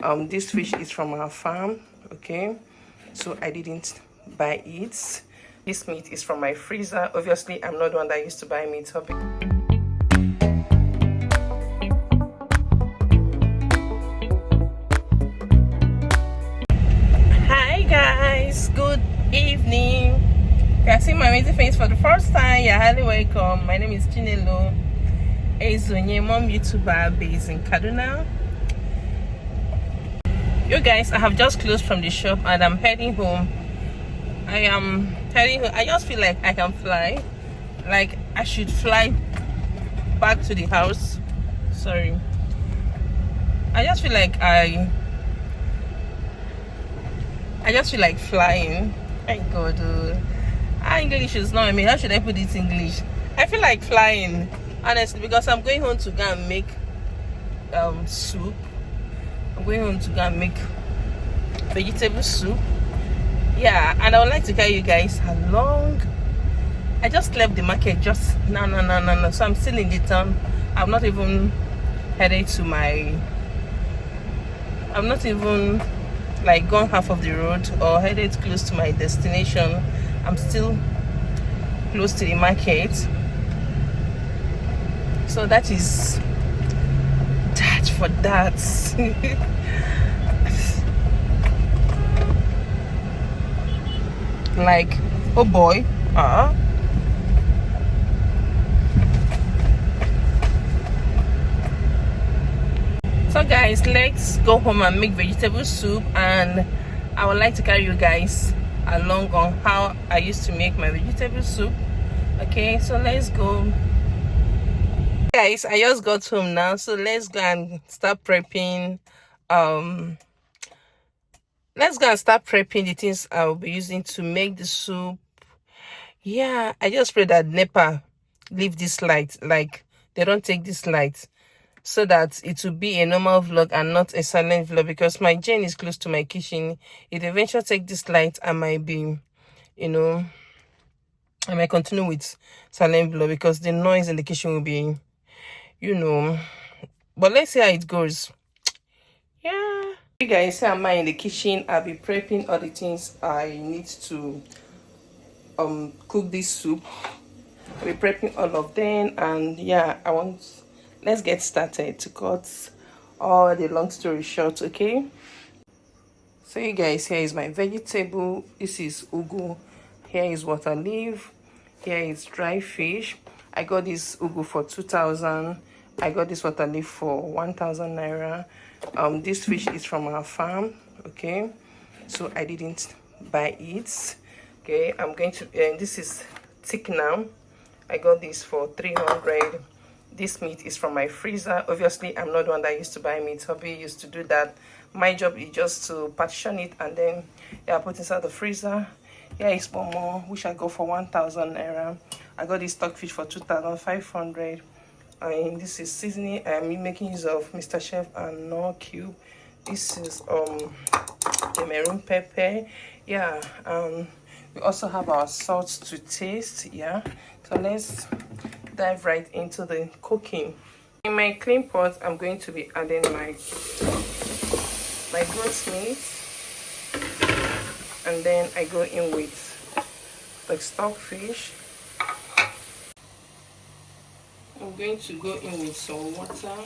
This fish is from our farm, okay, so I didn't buy it. This meat is from my freezer. Obviously, I'm not the one that used to buy meat. Hi guys, good evening. If you are seeing my amazing face for the first time, you're highly welcome. My name is Chinelo Ezeonye, mom YouTuber based in Kaduna. You guys, I have just closed from the shop and I'm heading home. I am heading home. I just feel like I can fly. Like I should fly back to the house. Sorry. I just feel like flying. My God, English is not. I mean, how should I put it in English? I feel like flying, honestly, because I'm going home to go and make soup. I'm going home to go and make vegetable soup. Yeah, and I would like to carry you guys along. I just left the market just no. So I'm still in the town. I'm not even headed to my. I'm not even like gone half of the road or headed close to my destination. I'm still close to the market. So that is that for that. Like, oh boy. So guys, let's go home and make vegetable soup, and I would like to carry you guys along on how I used to make my vegetable soup. Okay, so let's go. Guys, I just got home now, so let's go and start prepping. Let's go and start prepping the things I will be using to make the soup. Yeah, I just pray that NEPA leave this light, like they don't take this light, so that it will be a normal vlog and not a silent vlog, because my gen is close to my kitchen. If eventually take this light, I might be, I might continue with silent vlog because the noise in the kitchen will be, but let's see how it goes. Yeah. You guys, see I'm in the kitchen. I'll be prepping all the things I need to cook this soup. I'll be prepping all of them, and yeah, let's get started to cut all the long story short. Okay, so you guys, here is my vegetable. This is ugu, here is water leaf, here is dry fish. I got this ugu for 2,000. I got this water leaf for 1,000 naira. This fish is from our farm, okay, so I didn't buy it. Okay, I'm going to this is thick now. I got this for 300. This meat is from my freezer. Obviously, I'm not the one that used to buy meat. Hubby used to do that. My job is just to partition it and then put inside the freezer. Here is one more, which I got for 1,000 naira. I got this stockfish for 2,500. And this is seasoning. I'm making use of Mr. Chef and Knorr cube. This is the maroon pepper. Yeah. We also have our salt to taste. Yeah. So let's dive right into the cooking. In my clean pot, I'm going to be adding my goat's meat, and then I go in with the stockfish. I'm going to go in with some water,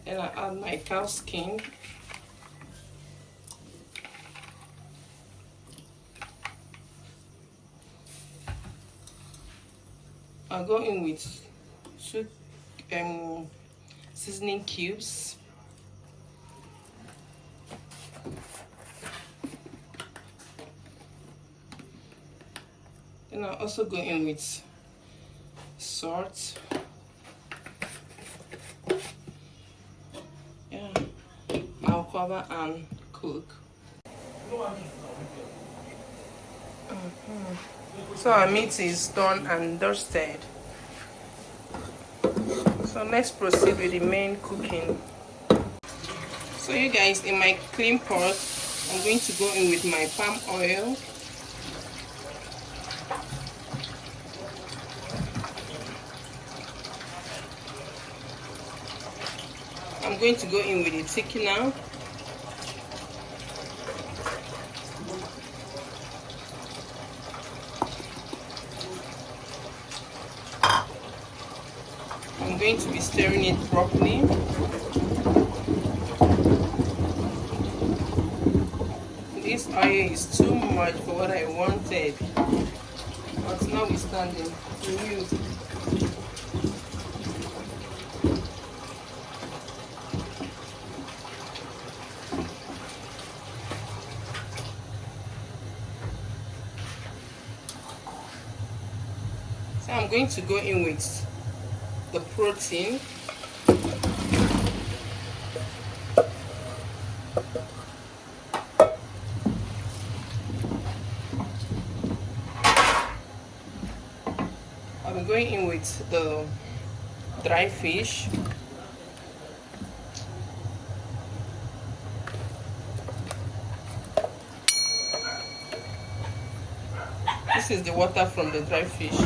and I add my cow skin. I'll go in with 2 seasoning cubes. And I'll also go in with salt. Yeah, I'll cover and cook. So our meat is done and dusted. So let's proceed with the main cooking. So you guys, in my clean pot, I'm going to go in with my palm oil. I'm going to go in with the thickener. I'm going to be stirring it properly. This oil is too much for what I wanted, but notwithstanding, to use. So I'm going to go in with the protein. I'm going in with the dry fish. This is the water from the dry fish.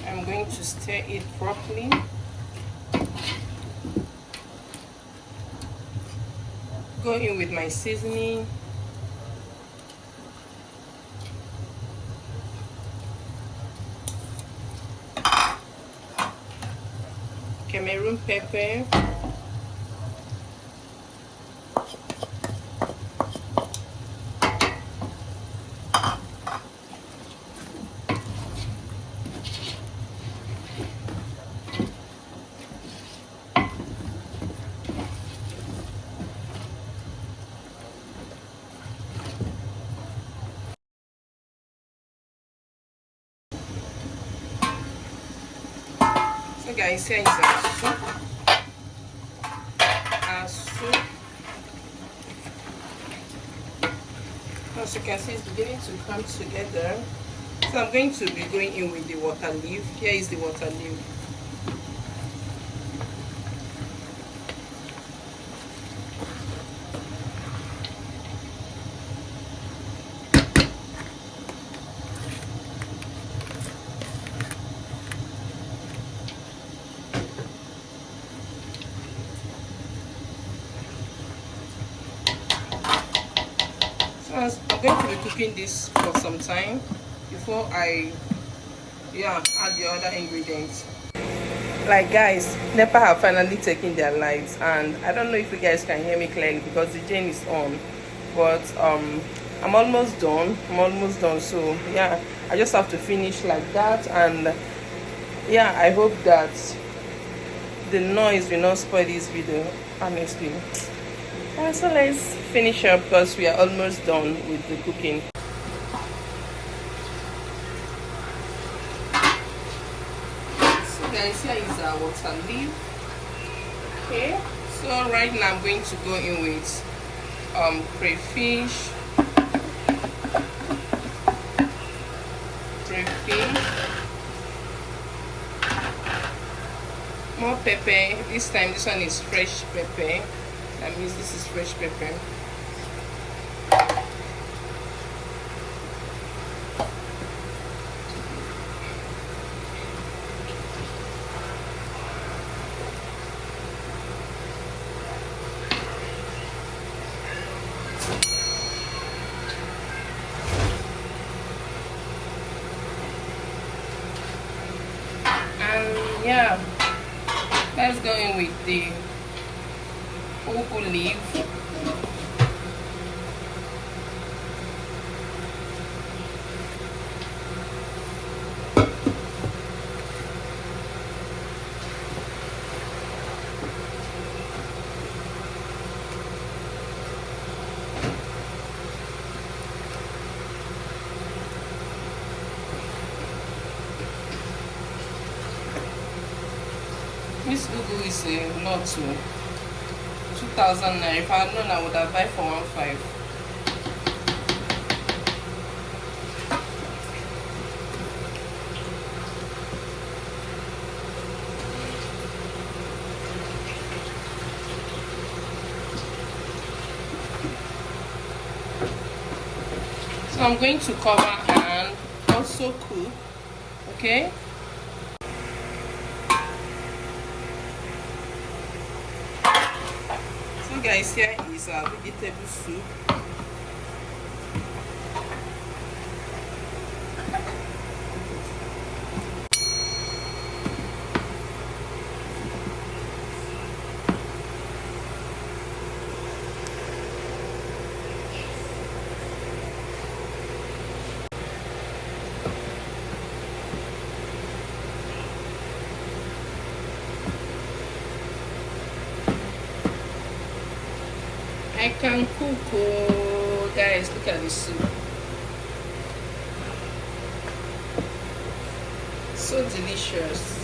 I'm going to stir it properly. Go in with my seasoning. Cameroon pepper. So guys, here is our soup. As you can see, it's beginning to come together. So I'm going to be going in with the water leaf. Here is the water leaf. I'm going to be cooking this for some time before I add the other ingredients. Like guys, NEPA have finally taken their lights, and I don't know if you guys can hear me clearly because the gen is on, but I'm almost done. So yeah, I just have to finish like that, and yeah, I hope that the noise will not spoil this video, honestly. So let's finish up because we are almost done with the cooking. So guys, here is our water leaf. Okay, so right now I'm going to go in with crayfish, more pepper. This time this one is fresh pepper. That means this is fresh pepper. And yeah, let's go in with the ugu leaf. This ugu is a lot too. 2,000 naira. If I had known, I would have buy for 1,500. So I'm going to cover and also cook. Okay. guys, here is our vegetable soup. I can cook, oh guys, look at the soup. So delicious.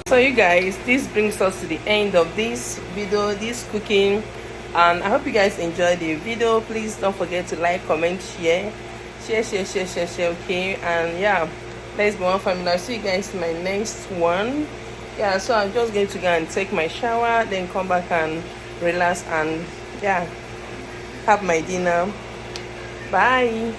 So you guys, this brings us to the end of this video, this cooking, and I hope you guys enjoyed the video. Please don't forget to like, comment, share, okay? And yeah, let's be one family. I'll see you guys in my next one. Yeah, so I'm just going to go and take my shower, then come back and relax and yeah, have my dinner. Bye.